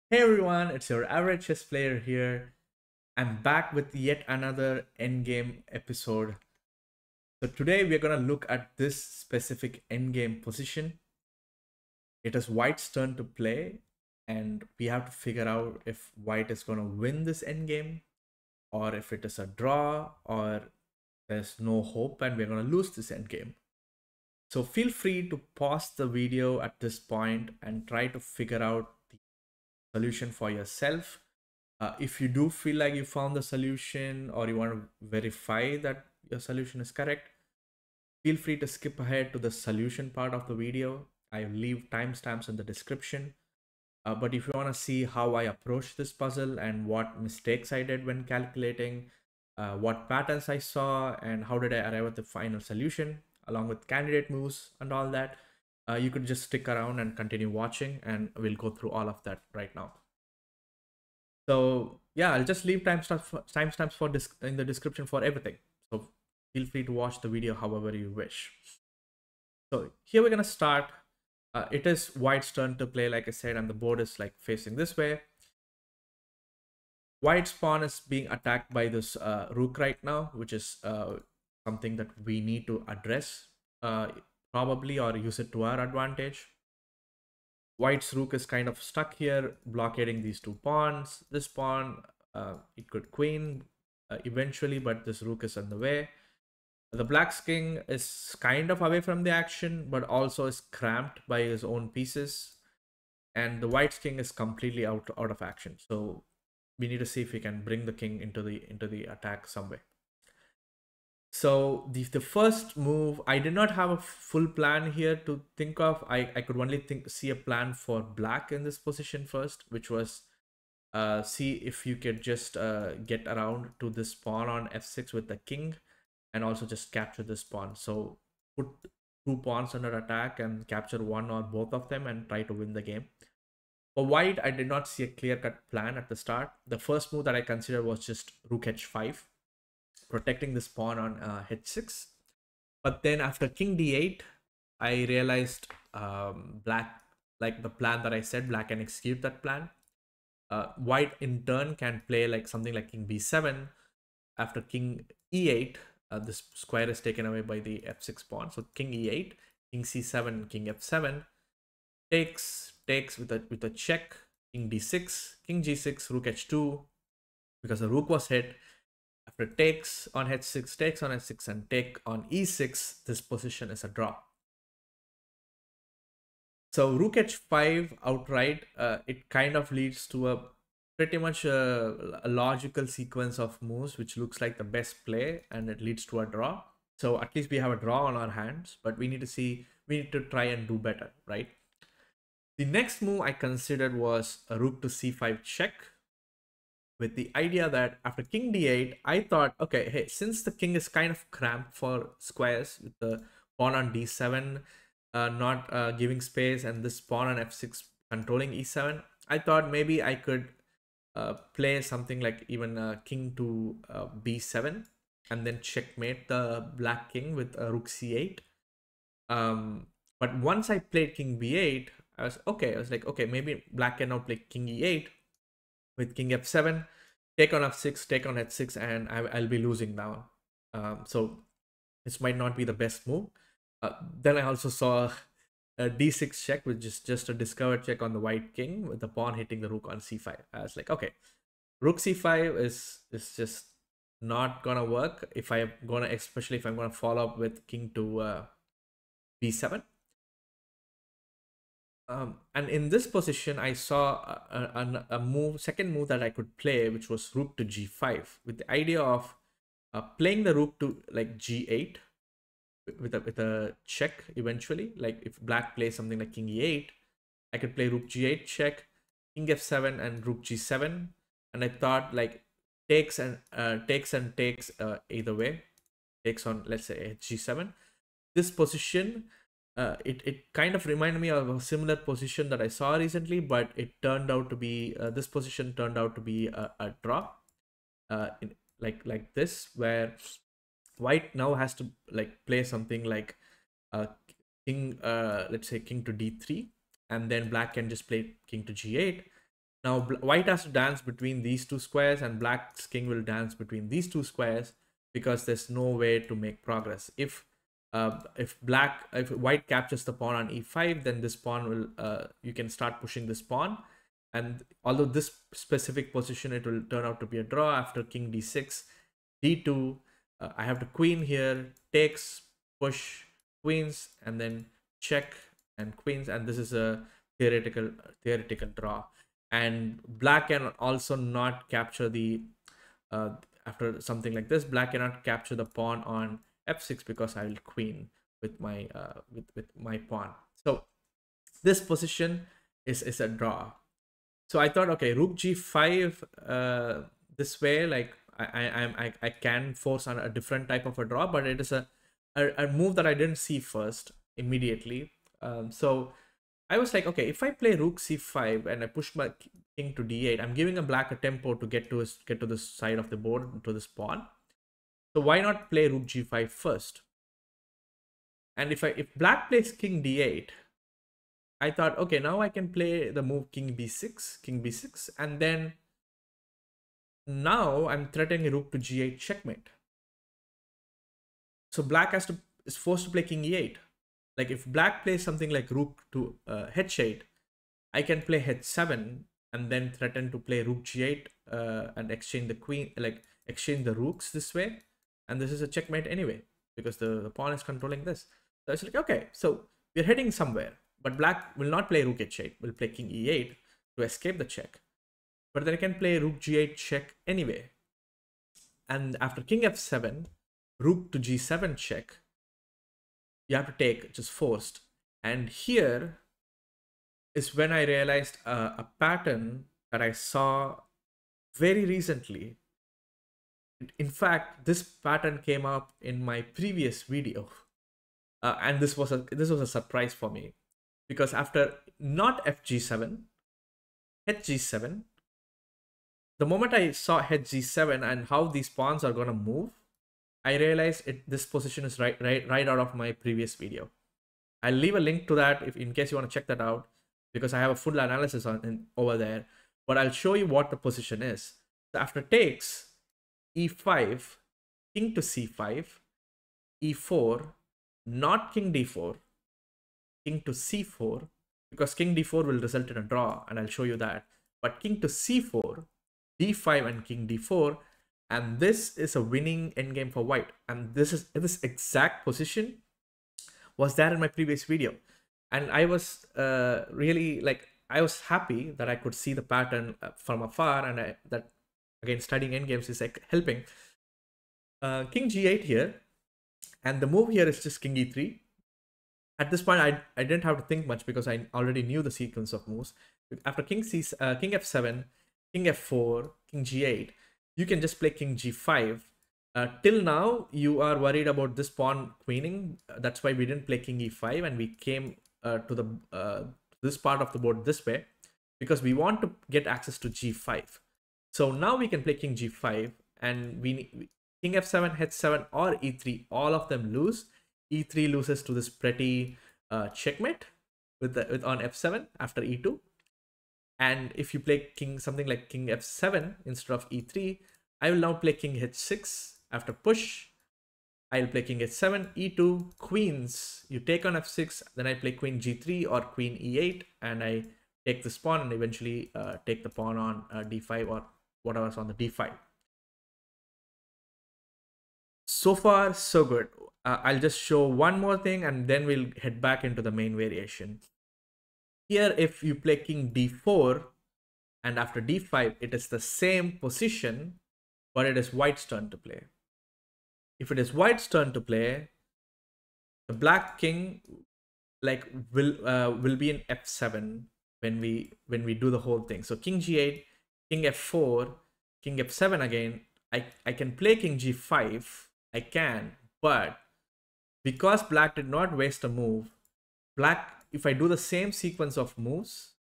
Hey everyone, it's your average chess player here. I'm back with yet another endgame episode. So today we're gonna look at this specific endgame position. It is White's turn to play, and we have to figure out if White is gonna win this endgame, or if it is a draw, or there's no hope and we're gonna lose this endgame. So feel free to pause the video at this point and try to figure out the solution for yourself. If you do feel like you found the solution or you want to verify that your solution is correct, feel free to skip ahead to the solution part of the video. I leave timestamps in the description. But if you want to see how I approached this puzzle and what mistakes I did when calculating, what patterns I saw, and how did I arrive at the final solution, along with candidate moves and all that, you could just stick around and continue watching, and we'll go through all of that right now. So yeah, I'll just leave timestamps for in the description for everything. So feel free to watch the video however you wish. So here we're gonna start. It is White's turn to play, like I said, and the board is like facing this way. White's pawn is being attacked by this rook right now, which is something that we need to address probably, or use it to our advantage. White's rook is kind of stuck here, blockading these two pawns. This pawn, it could queen eventually, but this rook is in the way. The black's king is kind of away from the action, but also is cramped by his own pieces. And the white's king is completely out of action. So we need to see if we can bring the king into the attack some way. So the first move, I did not have a full plan here to think of. I could only see a plan for black in this position first, which was see if you could just get around to this pawn on f6 with the king, and also just capture this pawn. So put two pawns under attack and capture one or both of them and try to win the game. For white, I did not see a clear-cut plan at the start. The first move that I considered was just rook h5, protecting this pawn on h6. But then after king d8, I realized black, like the plan that I said, black can execute that plan. White in turn can play like something like king b7. After king e8, this square is taken away by the f6 pawn. So king e8, king c7, king f7, takes with a check, king d6, king g6, rook h2, because the rook was hit. After takes on h6, takes on h6, and take on e6, this position is a draw. So rook h5 outright, it kind of leads to a pretty much a logical sequence of moves, which looks like the best play, and it leads to a draw. So at least we have a draw on our hands, but we need to try and do better, right? The next move I considered was a rook to c5 check, with the idea that after king d8, I thought, okay, hey, since the king is kind of cramped for squares with the pawn on d7 not giving space, and this pawn on f6 controlling e7, I thought maybe I could play something like even king to b7 and then checkmate the black king with rook c8. But once I played king b8, I was like, okay, maybe black can now play king e8 with king f7, take on f6, take on h6, and I'll be losing now. So this might not be the best move. Then I also saw a d6 check, which is just a discovered check on the white king with the pawn hitting the rook on c5. I was like, okay, rook c5 is just not gonna work if I'm gonna, especially if I'm gonna follow up with king to b7. And in this position, I saw a second move that I could play, which was rook to g5, with the idea of playing the rook to like g8 with a check eventually. Like if black plays something like king e8, I could play rook g8 check, king f7, and rook g7. And I thought like takes either way, takes on, let's say, g7. This position, it kind of reminded me of a similar position that I saw recently, but it turned out to be this position turned out to be a draw, like this, where white now has to like play something like king, let's say king to d3, and then black can just play king to g8. Now white has to dance between these two squares, and black's king will dance between these two squares, because there's no way to make progress. If white captures the pawn on e5, then this pawn will you can start pushing this pawn, and although this specific position, it will turn out to be a draw after king d6, d2. I have to queen here, takes, push, queens, and then check and queens, and this is a theoretical draw. And black can also not capture the uh, after something like this, black cannot capture the pawn on f6 because I will queen with my with my pawn. So this position is a draw. So I thought, okay, rook g5 this way, like I can force on a different type of a draw, but it is a move that I didn't see first immediately. So I was like, okay, if I play rook c5 and I push my king to d8, I'm giving a black a tempo to get to this side of the board, to this pawn. So why not play rook g5 first? And if black plays king d8, I thought, okay, now I can play the move king b6, and then now I'm threatening rook to g8 checkmate. So black is forced to play king e8. Like if black plays something like rook to h8, I can play h7 and then threaten to play rook g8 and exchange the queen, like exchange the rooks this way. And this is a checkmate anyway, because the pawn is controlling this. So it's like, okay, so we're heading somewhere, but black will not play rook h8, will play king e8 to escape the check. But then I can play rook g8 check anyway. And after king f7, rook to g7 check, you have to take, just forced. And here is when I realized a pattern that I saw very recently. In fact, this pattern came up in my previous video, and this was a surprise for me, because after not fg7, hg7, the moment I saw hg7 and how these pawns are gonna move, I realized this position is right out of my previous video. I'll leave a link to that if in case you want to check that out, because I have a full analysis over there. But I'll show you what the position is. So after takes, e5, king to c5, e4, not king d4, king to c4, because king d4 will result in a draw, and I'll show you that. But king to c4, d5, and king d4, and this is a winning endgame for white. And this exact position was there in my previous video, and I was really like, I was happy that I could see the pattern from afar, and that again, studying endgames is like helping. King g8 here, and the move here is just king e3. At this point, I didn't have to think much because I already knew the sequence of moves. After king f7, king f4, king g8, you can just play king g5. Till now, you are worried about this pawn queening. That's why we didn't play king e5, and we came to the this part of the board this way, because we want to get access to g5. So now we can play king g5, and king f7, h7, or e3, all of them lose. E3 loses to this pretty checkmate with on f7 after e2. And if you play something like king f7 instead of e3, I will now play king h6 after push. I'll play king h7, e2, queens. You take on f6, then I play queen g3 or queen e8, and I take this pawn and eventually take the pawn on d5 or whatever's on the d5. So far, so good. I'll just show one more thing and then we'll head back into the main variation. Here, if you play king d4 and after d5, it is the same position, but it is white's turn to play. If it is white's turn to play, the black king will be in f7 when we do the whole thing. So king g8, king f4, king f7 again. I can play king g5. I can, but because black did not waste a move, if I do the same sequence of moves,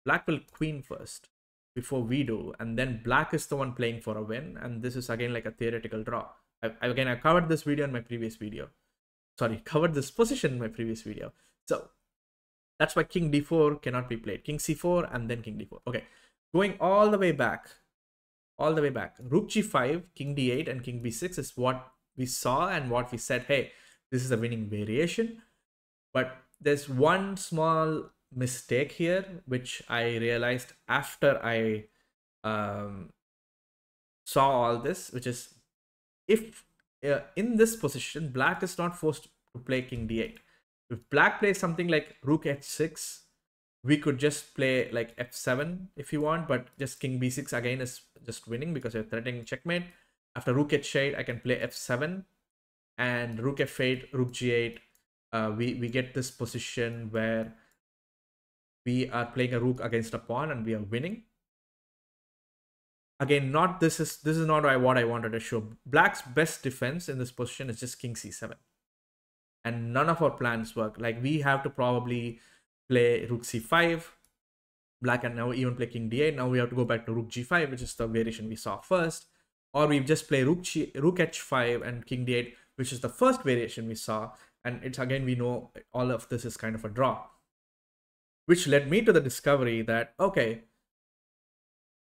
black will queen first before we do, and then black is the one playing for a win, and this is again like a theoretical draw. I covered this video in my previous video. Sorry, covered this position in my previous video. So that's why king d4 cannot be played. King c4 and then king d4. Okay, Going all the way back, Rook g5, king d8, and king b6 is what we saw and what we said, hey, this is a winning variation. But there's one small mistake here, which I realized after I saw all this, which is if in this position, black is not forced to play king d8. If black plays something like rook h6, we could just play like f7 if you want, but just king b6 again is just winning because you're threatening checkmate. After rook h8, I can play f7 and rook f8, rook g8. We get this position where we are playing a rook against a pawn and we are winning. Again, not this is not what I wanted to show. Black's best defense in this position is just king c7, and none of our plans work. Like we have to probably play rook c5. Black can now even play king d8. Now we have to go back to rook g5, which is the variation we saw first, or we just play rook h5 and king d8, which is the first variation we saw. And it's again, we know all of this is kind of a draw, which led me to the discovery that, okay,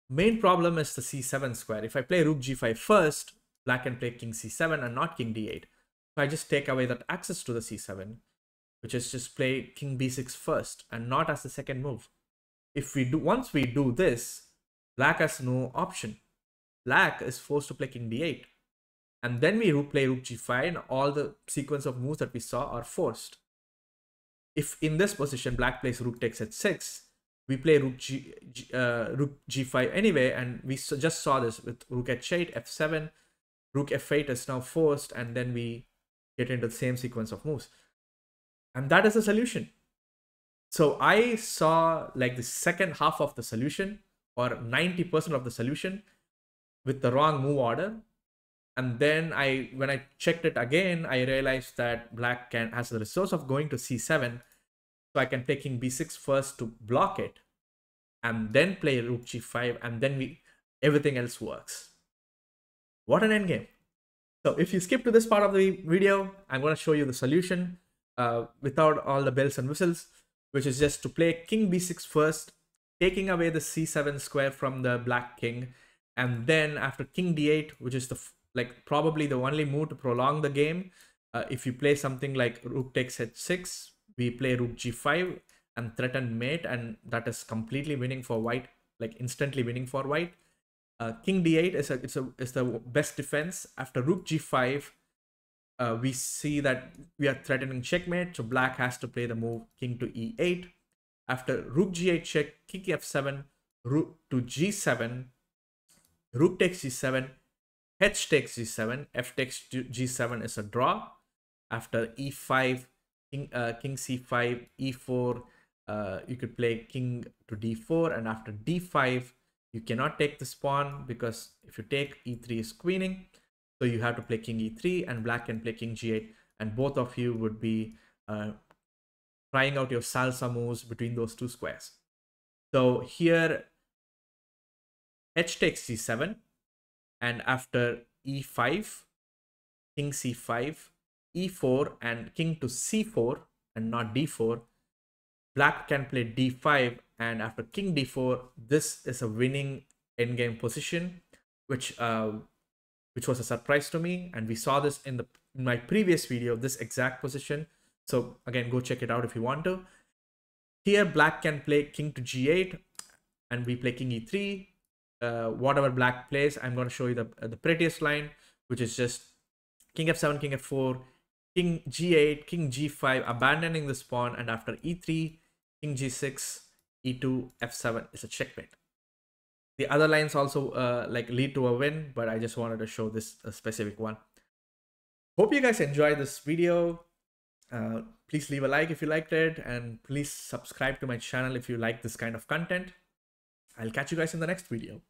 main problem is the c7 square. If I play rook g5 first, black can play king c7 and not king d8. So I just take away that access to the c7, which is just play king b6 first and not as the second move. If we do, once we do this, black has no option. Black is forced to play king d8. And then we play rook g5 and all the sequence of moves that we saw are forced. If in this position, black plays rook takes h6, we play rook g5 anyway, and we just saw this with rook h8, f7, rook f8 is now forced, and then we get into the same sequence of moves. And that is the solution. So I saw like the second half of the solution, or 90% of the solution, with the wrong move order. And then when I checked it again, I realized that black has the resource of going to c7. So I can play king b6 first to block it, and then play rook g5, and then everything else works. What an endgame. So if you skip to this part of the video, I'm going to show you the solution without all the bells and whistles, which is just to play king b6 first, taking away the c7 square from the black king, and then after king d8, which is probably the only move to prolong the game. If you play something like rook takes h6, we play rook g5 and threaten mate, and that is completely winning for white, like instantly winning for white. King d8 is the best defense. After rook g5, we see that we are threatening checkmate, so black has to play the move king to e8. After rook g8 check, king f7, rook to g7, rook takes g7, h takes g7, f takes g7 is a draw. After e5, king c5, e4, you could play king to d4, and after d5, you cannot take this pawn because if you take, e3 is queening. So you have to play king e3, and black can play king g8, and both of you would be trying out your salsa moves between those two squares. So here, h takes g7, and after e5, king c5, e4, and king to c4 and not d4, black can play d5, and after king d4, this is a winning endgame position, which was a surprise to me, and we saw this in my previous video, this exact position. So again, go check it out if you want to. Here, black can play king to g8, and we play king e3. Whatever black plays, I'm going to show you the prettiest line, which is just king f7, king f4, king g8, king g5, abandoning this pawn, and after e3, king g6, e2, f7 is a checkmate. The other lines also lead to a win, but I just wanted to show this specific one. Hope you guys enjoyed this video. Please leave a like if you liked it, and please subscribe to my channel if you like this kind of content. I'll catch you guys in the next video.